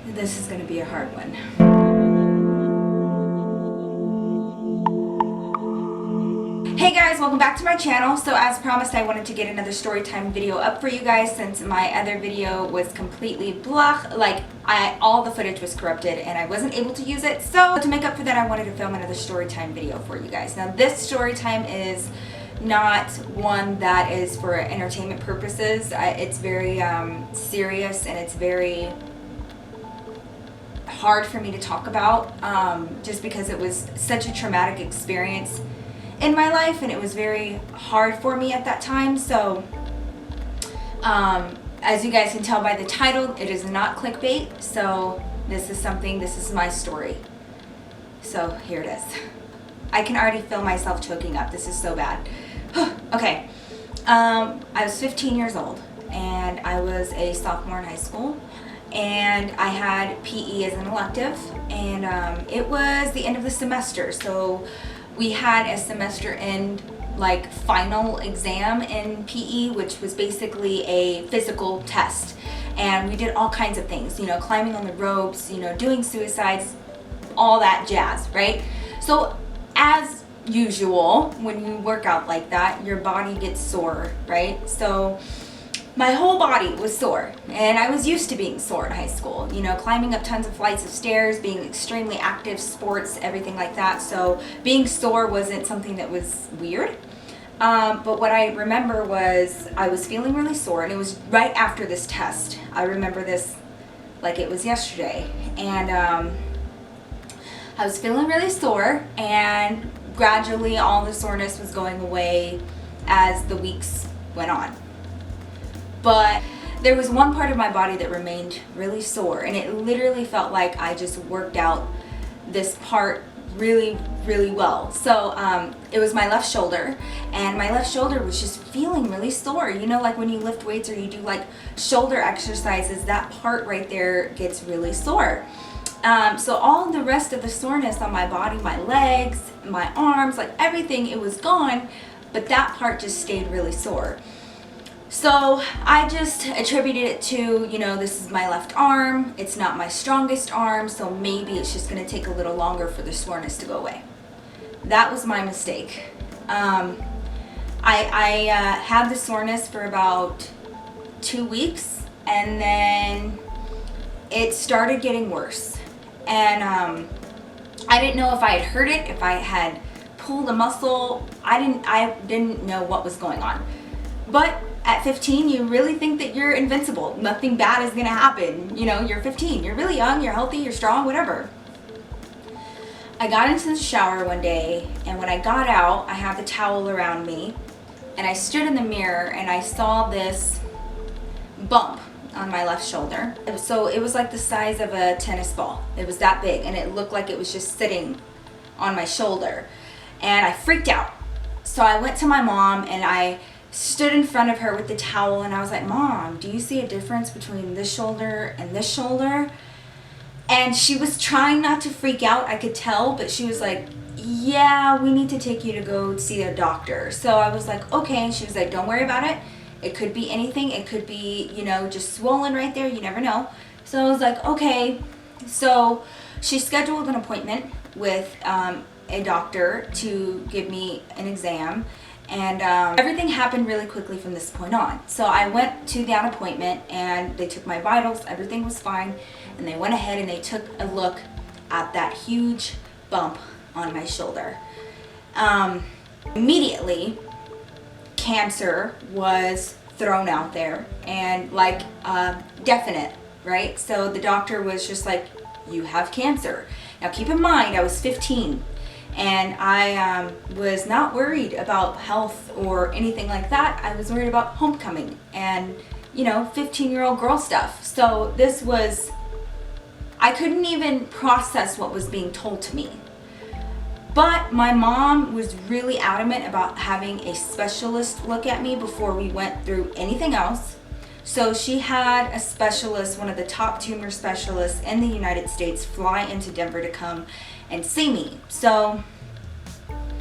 This is going to be a hard one. Hey guys, welcome back to my channel. So as promised, I wanted to get another story time video up for you guys since my other video was completely blah, like all the footage was corrupted and I wasn't able to use it. So to make up for that, I wanted to film another story time video for you guys. Now this story time is not one that is for entertainment purposes. It's very serious and it's very hard for me to talk about just because it was such a traumatic experience in my life and it was very hard for me at that time. So as you guys can tell by the title, it is not clickbait. So this is my story. So here it is. I can already feel myself choking up. This is so bad. Okay. I was 15 years old and I was a sophomore in high school. And I had PE as an elective, and it was the end of the semester, so we had a semester end like final exam in PE, which was basically a physical test, and we did all kinds of things, you know, climbing on the ropes, you know, doing suicides, all that jazz, right? So as usual, when you work out like that, your body gets sore, right? So my whole body was sore, and I was used to being sore in high school, you know, climbing up tons of flights of stairs, being extremely active, sports, everything like that. So being sore wasn't something that was weird. But what I remember was I was feeling really sore, and it was right after this test. I remember this like it was yesterday. And I was feeling really sore, and gradually all the soreness was going away as the weeks went on. But there was one part of my body that remained really sore, and it literally felt like I just worked out this part really, really well. So it was my left shoulder, and my left shoulder was just feeling really sore. You know, like when you lift weights or you do like shoulder exercises, that part right there gets really sore. So all the rest of the soreness on my body, my legs, my arms, like everything, it was gone, but that part just stayed really sore. So I just attributed it to, you know, this is my left arm. It's not my strongest arm, so maybe it's just going to take a little longer for the soreness to go away. That was my mistake. I had the soreness for about 2 weeks, and then it started getting worse. And I didn't know if I had hurt it, if I had pulled a muscle. I didn't know what was going on. But at 15, you really think that you're invincible. Nothing bad is gonna happen. You know, you're 15, you're really young, you're healthy, you're strong, whatever. I got into the shower one day, and when I got out, I had the towel around me, and I stood in the mirror and I saw this bump on my left shoulder. So it was like the size of a tennis ball. It was that big, and it looked like it was just sitting on my shoulder. And I freaked out. So I went to my mom and I stood in front of her with the towel, and I was like, Mom, do you see a difference between this shoulder and this shoulder? And she was trying not to freak out, I could tell, but she was like, yeah, we need to take you to go see a doctor. So I was like, okay. And she was like, don't worry about it. It could be anything. It could be, you know, just swollen right there. You never know. So I was like, okay. So she scheduled an appointment with a doctor to give me an exam. And everything happened really quickly from this point on. So I went to that appointment, and they took my vitals, everything was fine, and they went ahead and they took a look at that huge bump on my shoulder. Immediately, cancer was thrown out there, and like definite, right? So the doctor was just like, you have cancer. Now keep in mind, I was 15. And I was not worried about health or anything like that. I was worried about homecoming and, you know, 15-year-old girl stuff. So this was, I couldn't even process what was being told to me. But my mom was really adamant about having a specialist look at me before we went through anything else. So she had a specialist, one of the top tumor specialists in the United States, fly into Denver to come and see me. So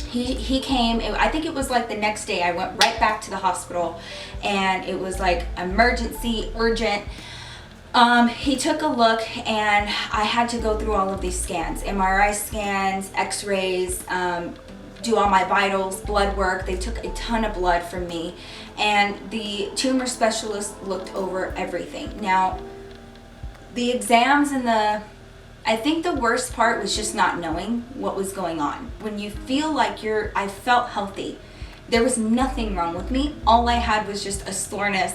he came, I think it was like the next day. I went right back to the hospital, and it was like emergency, urgent. He took a look, and I had to go through all of these scans, MRI scans, x-rays, do all my vitals, blood work. They took a ton of blood from me, and the tumor specialist looked over everything. Now, the exams and I think the worst part was just not knowing what was going on. When you feel like I felt healthy. There was nothing wrong with me. All I had was just a soreness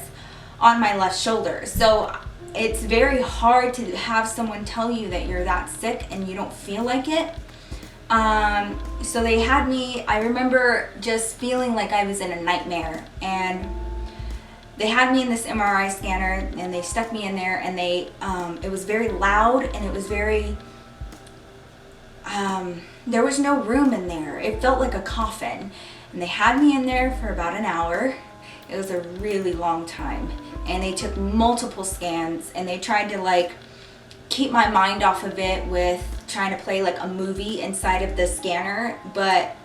on my left shoulder. So it's very hard to have someone tell you that you're that sick and you don't feel like it. So they had me, I remember just feeling like I was in a nightmare, and they had me in this MRI scanner, and they stuck me in there, and it was very loud, and it was very, there was no room in there. It felt like a coffin, and they had me in there for about an hour. It was a really long time, and they took multiple scans, and they tried to like keep my mind off of it with trying to play like a movie inside of the scanner, but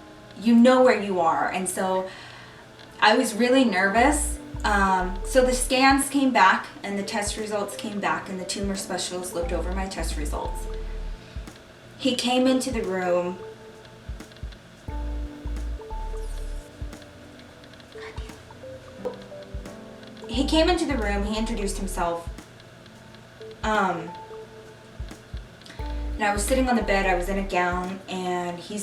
you know where you are. And so I was really nervous. So the scans came back, and the test results came back, and the tumor specialist looked over my test results. He came into the room. He came into the room, he introduced himself. And I was sitting on the bed, I was in a gown, and he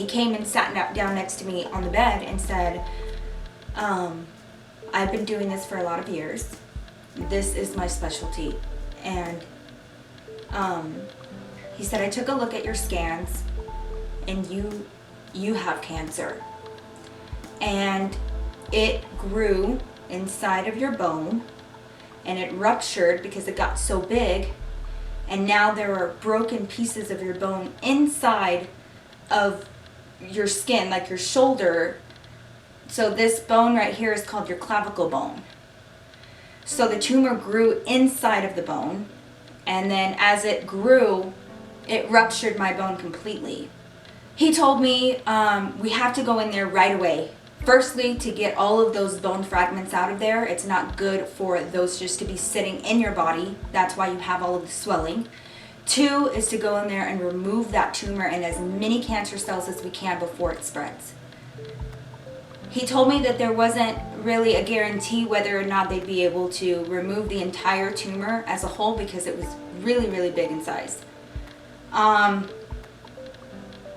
came and sat down next to me on the bed and said, I've been doing this for a lot of years. This is my specialty. And he said, I took a look at your scans, and you have cancer. And it grew inside of your bone, and it ruptured because it got so big, and now there are broken pieces of your bone inside of your skin, like your shoulder. So this bone right here is called your clavicle bone. So the tumor grew inside of the bone, and then as it grew, it ruptured my bone completely. He told me we have to go in there right away. Firstly, to get all of those bone fragments out of there. It's not good for those just to be sitting in your body. That's why you have all of the swelling. 2 is to go in there and remove that tumor and as many cancer cells as we can before it spreads. He told me that there wasn't really a guarantee whether or not they'd be able to remove the entire tumor as a whole because it was really, really big in size.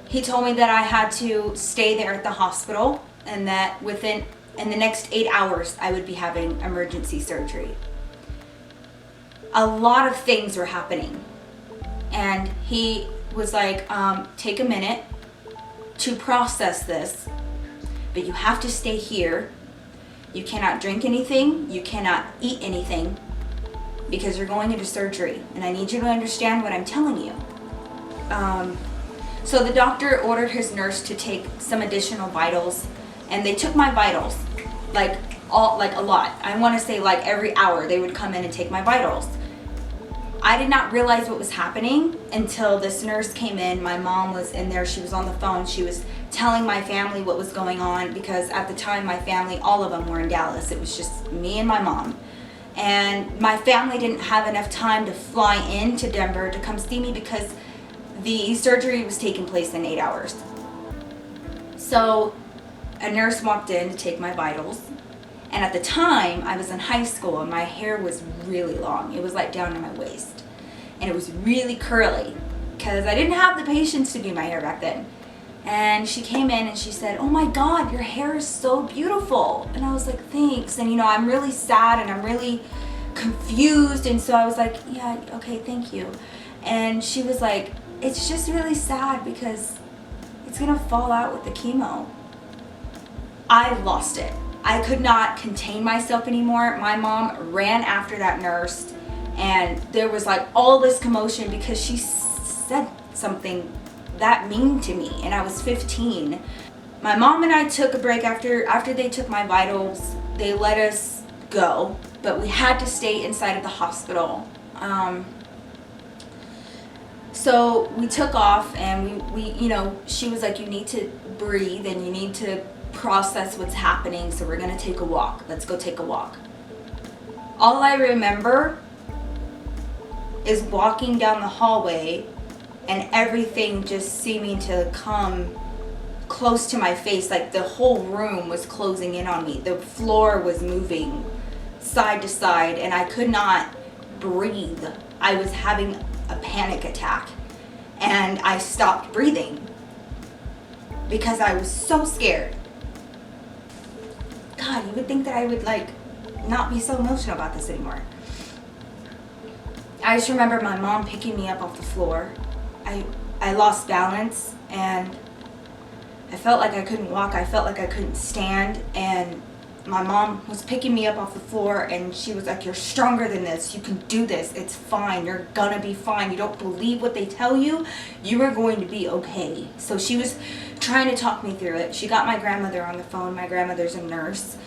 He told me that I had to stay there at the hospital, and that in the next 8 hours I would be having emergency surgery. A lot of things were happening, and he was like, take a minute to process this, but you have to stay here. You cannot drink anything, you cannot eat anything, because you're going into surgery, and I need you to understand what I'm telling you. So the doctor ordered his nurse to take some additional vitals, and they took my vitals, like a lot. I want to say like every hour they would come in and take my vitals. I did not realize what was happening until this nurse came in. My mom was in there, she was on the phone, she was telling my family what was going on, because at the time my family, all of them were in Dallas. It was just me and my mom. And my family didn't have enough time to fly into Denver to come see me because the surgery was taking place in 8 hours. So a nurse walked in to take my vitals, and at the time I was in high school and my hair was really long. It was like down to my waist, and it was really curly because I didn't have the patience to do my hair back then. And she came in and she said, oh my God, your hair is so beautiful. And I was like, thanks. And I'm really sad and I'm really confused, and so I was like, yeah, okay, thank you. And she was like, it's just really sad because it's gonna fall out with the chemo. I lost it. I could not contain myself anymore. My mom ran after that nurse, and there was like all this commotion because she said something that mean to me, and I was 15. My mom and I took a break after they took my vitals. They let us go, but we had to stay inside of the hospital. So we took off, and we she was like, you need to breathe and you need to process what's happening, so we're gonna take a walk. Let's go take a walk. All I remember is walking down the hallway and everything just seeming to come close to my face. Like the whole room was closing in on me. The floor was moving side to side and I could not breathe. I was having a panic attack and I stopped breathing because I was so scared. God, you would think that I would like not be so emotional about this anymore. I just remember my mom picking me up off the floor. I lost balance and I felt like I couldn't walk. I felt like I couldn't stand, and my mom was picking me up off the floor and she was like, "You're stronger than this. You can do this. It's fine. You're gonna be fine. You don't believe what they tell you. You are going to be okay." So she was trying to talk me through it. She got my grandmother on the phone. My grandmother's a nurse.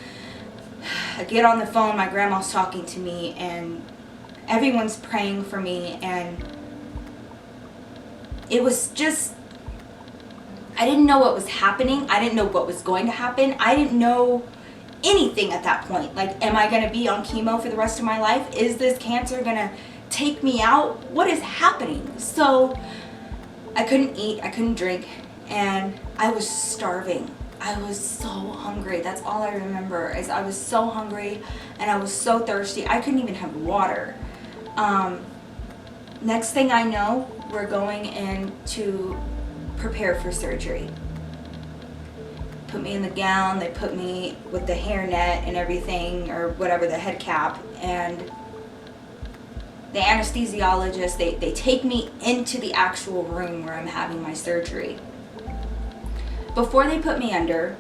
I get on the phone, my grandma's talking to me and everyone's praying for me, and it was just, I didn't know what was happening. I didn't know what was going to happen. I didn't know anything at that point. Like, am I going to be on chemo for the rest of my life? Is this cancer going to take me out? What is happening? So I couldn't eat, I couldn't drink, and I was starving. I was so hungry. That's all I remember, is I was so hungry and I was so thirsty. I couldn't even have water. Next thing I know, we're going in to prepare for surgery. Put me in the gown, they put me with the hairnet and everything, or whatever, the head cap, and the anesthesiologist, they take me into the actual room where I'm having my surgery. Before they put me under,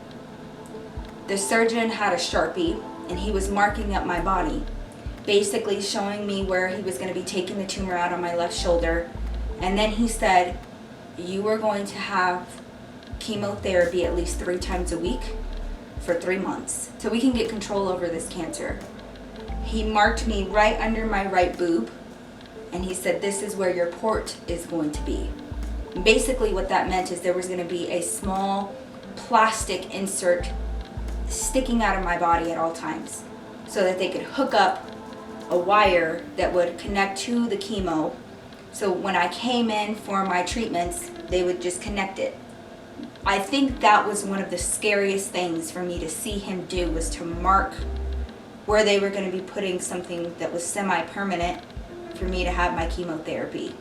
the surgeon had a Sharpie and he was marking up my body, basically showing me where he was going to be taking the tumor out on my left shoulder. And then he said, "You are going to have chemotherapy at least 3 times a week for 3 months so we can get control over this cancer." He marked me right under my right boob and he said, "This is where your port is going to be." And basically what that meant is there was going to be a small plastic insert sticking out of my body at all times so that they could hook up a wire that would connect to the chemo. So when I came in for my treatments, they would just connect it. I think that was one of the scariest things for me to see him do, was to mark where they were going to be putting something that was semi-permanent for me to have my chemotherapy.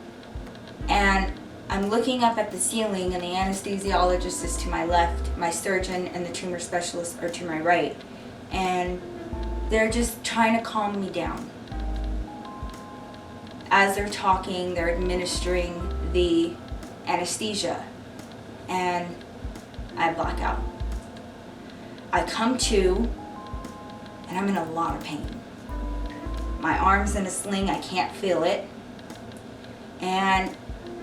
And I'm looking up at the ceiling and the anesthesiologist is to my left, my surgeon and the tumor specialist are to my right. And they're just trying to calm me down. As they're talking, they're administering the anesthesia and I black out. I come to and I'm in a lot of pain. My arm's in a sling, I can't feel it. And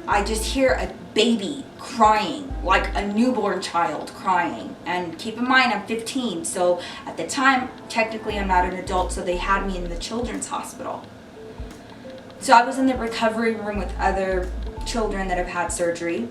I just hear a baby crying, like a newborn child crying. And keep in mind, I'm 15, so at the time, technically I'm not an adult, so they had me in the children's hospital. So I was in the recovery room with other children that have had surgery.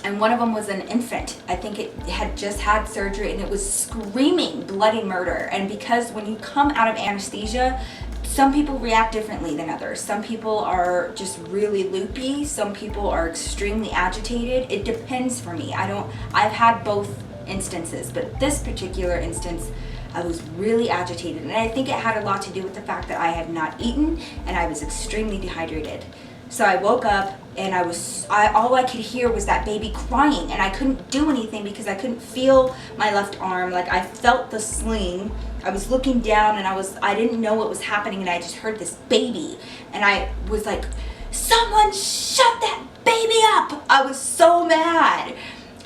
And one of them was an infant. I think it had just had surgery and it was screaming bloody murder. And because when you come out of anesthesia, some people react differently than others. Some people are just really loopy. Some people are extremely agitated. It depends for me. I've had both instances, but this particular instance, I was really agitated. And I think it had a lot to do with the fact that I had not eaten and I was extremely dehydrated. So I woke up and all I could hear was that baby crying, and I couldn't do anything because I couldn't feel my left arm. Like, I felt the sling. I was looking down and I didn't know what was happening, and I just heard this baby and I was like, "Someone shut that baby up!" I was so mad.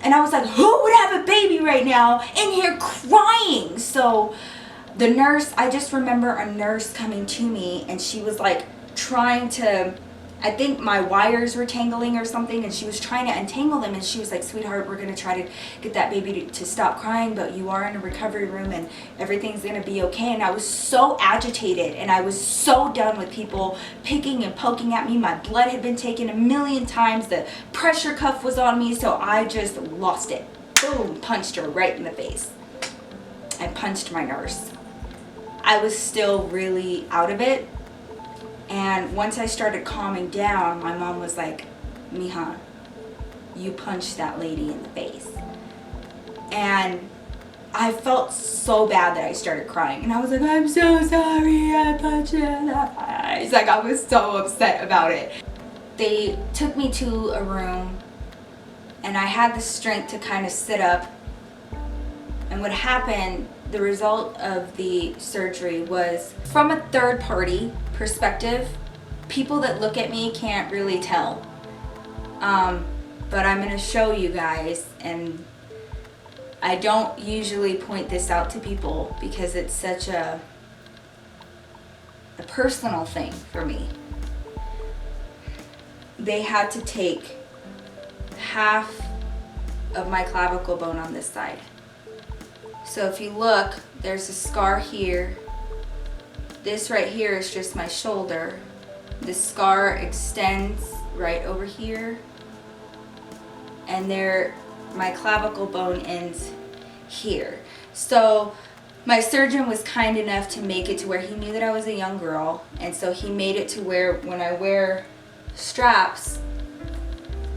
And I was like, who would have a baby right now in here crying? So the nurse, I just remember a nurse coming to me and she was like trying to, I think my wires were tangling or something, and she was trying to untangle them, and she was like, "Sweetheart, we're going to try to get that baby to stop crying, but you are in a recovery room and everything's going to be okay." And I was so agitated and I was so done with people picking and poking at me. My blood had been taken 1,000,000 times. The pressure cuff was on me, so I just lost it. Boom, punched her right in the face. I punched my nurse. I was still really out of it. And once I started calming down, my mom was like, Mija, you punched that lady in the face. And I felt so bad that I started crying. And I was like, I'm so sorry, I punched her in the face. Like, I was so upset about it. They took me to a room, and I had the strength to kind of sit up. And what happened, the result of the surgery was, from a third party perspective, people that look at me can't really tell. But I'm going to show you guys, and I don't usually point this out to people because it's such a personal thing for me. They had to take half of my clavicle bone on this side. So if you look, there's a scar here. This right here is just my shoulder. The scar extends right over here. And there, my clavicle bone ends here. So my surgeon was kind enough to make it to where he knew that I was a young girl. And so he made it to where when I wear straps,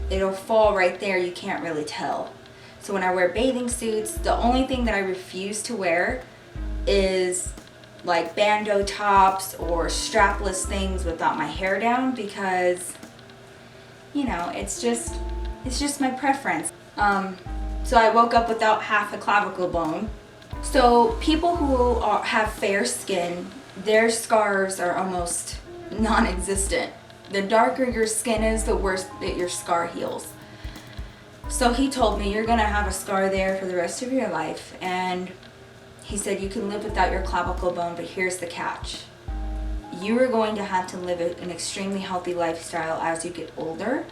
it'll fall right there. You can't really tell. So when I wear bathing suits, the only thing that I refuse to wear is like bandeau tops or strapless things without my hair down, because, you know, it's just my preference. So I woke up without half a clavicle bone. So people who have fair skin, their scars are almost non-existent. The darker your skin is, the worse that your scar heals. So he told me, you're gonna have a scar there for the rest of your life. And he said, you can live without your clavicle bone, but here's the catch. You are going to have to live an extremely healthy lifestyle as you get older,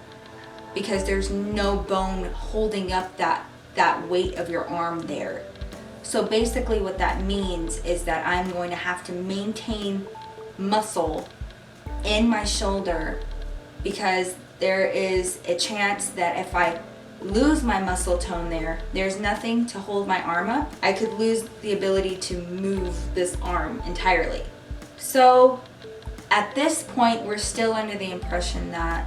because there's no bone holding up that weight of your arm there. So basically what that means is that I'm going to have to maintain muscle in my shoulder, because there is a chance that if I lose my muscle tone there's nothing to hold my arm up. I could lose the ability to move this arm entirely. So at this point, we're still under the impression that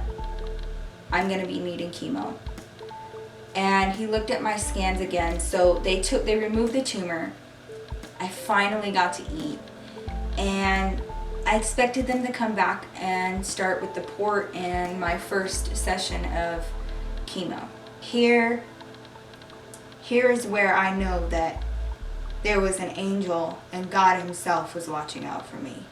I'm gonna be needing chemo. And he looked at my scans again. So they removed the tumor. I finally got to eat. And I expected them to come back and start with the port and my first session of chemo. Here is where I know that there was an angel and God himself was watching out for me.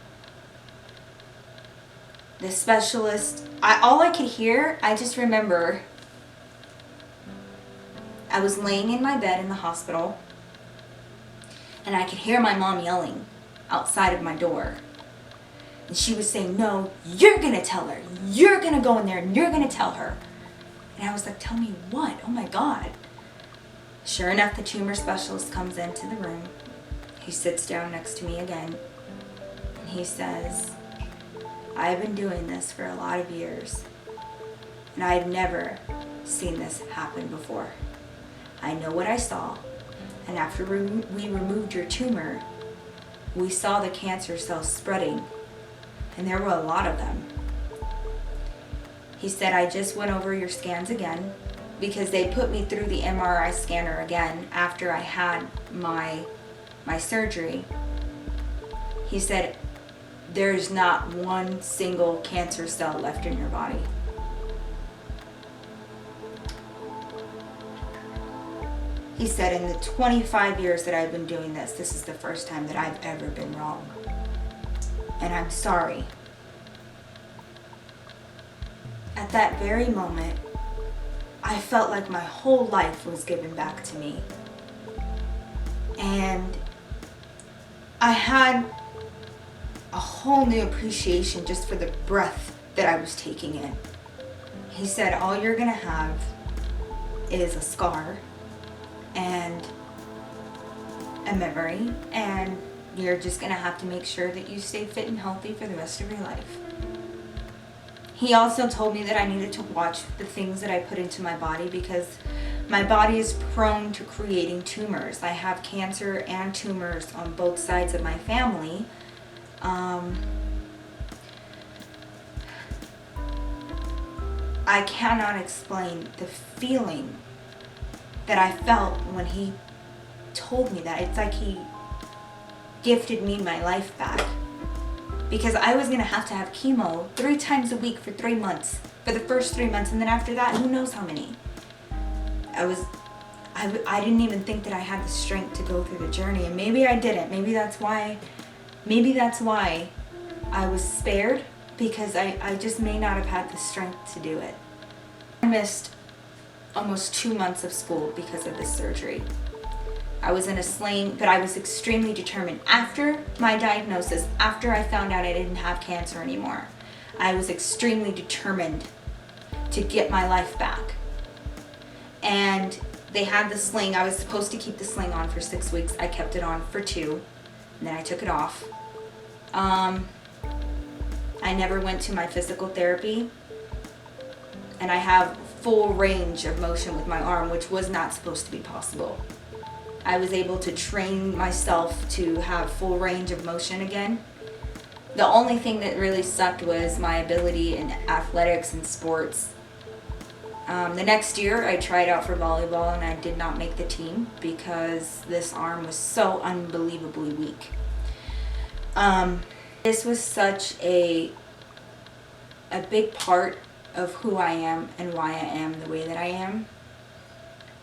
The specialist, all I could hear, I just remember I was laying in my bed in the hospital, and I could hear my mom yelling outside of my door. And she was saying, no, you're gonna tell her. You're gonna go in there and you're gonna tell her. And I was like, tell me what? Oh my God. Sure enough, the tumor specialist comes into the room. He sits down next to me again. And he says, I've been doing this for a lot of years, and I've never seen this happen before. I know what I saw. And after we removed your tumor, we saw the cancer cells spreading, and there were a lot of them. He said, I just went over your scans again, because they put me through the MRI scanner again after I had my surgery. He said, there's not one single cancer cell left in your body. He said, in the 25 years that I've been doing this, this is the first time that I've ever been wrong. And I'm sorry. At that very moment, I felt like my whole life was given back to me. And I had a whole new appreciation just for the breath that I was taking in. He said, all you're gonna have is a scar and a memory, and you're just gonna have to make sure that you stay fit and healthy for the rest of your life. He also told me that I needed to watch the things that I put into my body, because my body is prone to creating tumors. I have cancer and tumors on both sides of my family. I cannot explain the feeling that I felt when he told me that. It's like he gifted me my life back. Because I was gonna have to have chemo 3 times a week for 3 months. For the first 3 months, and then after that, who knows how many. I didn't even think that I had the strength to go through the journey, and maybe I didn't. Maybe that's why I was spared, because I just may not have had the strength to do it. I missed almost 2 months of school because of this surgery. I was in a sling, but I was extremely determined. After my diagnosis, after I found out I didn't have cancer anymore, I was extremely determined to get my life back. And they had the sling. I was supposed to keep the sling on for 6 weeks. I kept it on for 2, and then I took it off. I never went to my physical therapy, and I have full range of motion with my arm, which was not supposed to be possible. I was able to train myself to have full range of motion again. The only thing that really sucked was my ability in athletics and sports. The next year I tried out for volleyball, and I did not make the team because this arm was so unbelievably weak. This was such a big part of who I am and why I am the way that I am.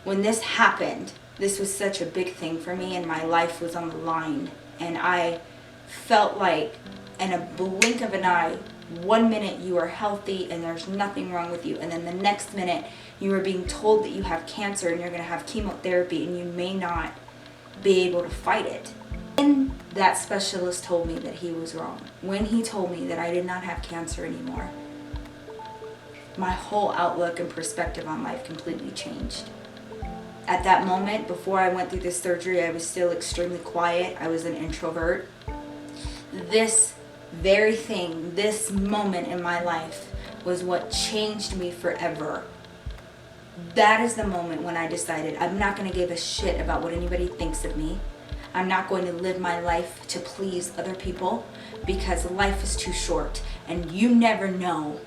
When this happened, this was such a big thing for me, and my life was on the line, and I felt like in a blink of an eye, 1 minute you are healthy and there's nothing wrong with you, and then the next minute you are being told that you have cancer and you're going to have chemotherapy and you may not be able to fight it. And that specialist told me that he was wrong. When he told me that I did not have cancer anymore, my whole outlook and perspective on life completely changed. At that moment, before I went through this surgery, I was still extremely quiet. I was an introvert. This very thing, this moment in my life, was what changed me forever. That is the moment when I decided I'm not going to give a shit about what anybody thinks of me. I'm not going to live my life to please other people, because life is too short, and you never know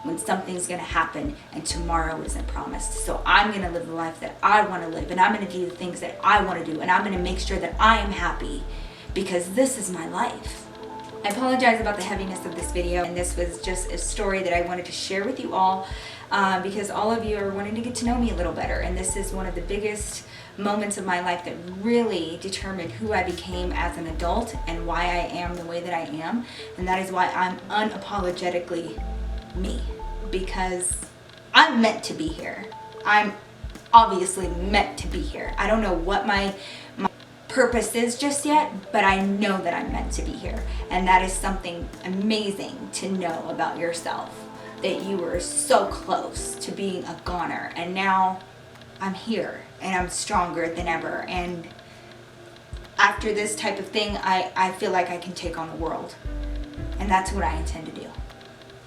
when something's going to happen, and tomorrow isn't promised. So I'm going to live the life that I want to live, and I'm going to do the things that I want to do, and I'm going to make sure that I am happy, because this is my life. I apologize about the heaviness of this video, and this was just a story that I wanted to share with you all, because all of you are wanting to get to know me a little better, and this is one of the biggest moments of my life that really determined who I became as an adult and why I am the way that I am, and that is why I'm unapologetically me, because I'm meant to be here. I'm obviously meant to be here. I don't know what my purpose is just yet, but I know that I'm meant to be here, and that is something amazing to know about yourself, that you were so close to being a goner, and now I'm here and I'm stronger than ever, and after this type of thing I feel like I can take on the world, and that's what I intend to do.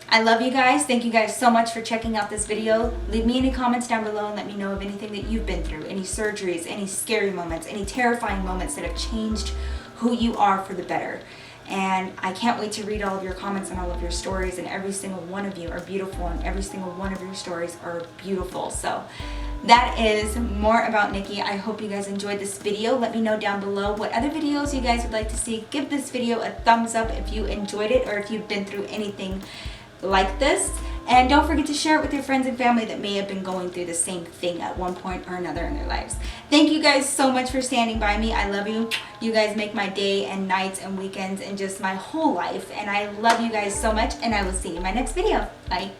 I love you guys. Thank you guys so much for checking out this video. Leave me any comments down below and let me know of anything that you've been through, any surgeries, any scary moments, any terrifying moments that have changed who you are for the better. And I can't wait to read all of your comments and all of your stories, and every single one of you are beautiful, and every single one of your stories are beautiful. So that is more about Nikki. I hope you guys enjoyed this video. Let me know down below what other videos you guys would like to see. Give this video a thumbs up if you enjoyed it, or if you've been through anything like this, and don't forget to share it with your friends and family that may have been going through the same thing at one point or another in their lives. Thank you guys so much for standing by me. I love you. You guys make my day and nights and weekends and just my whole life, and I love you guys so much, and I will see you in my next video. Bye.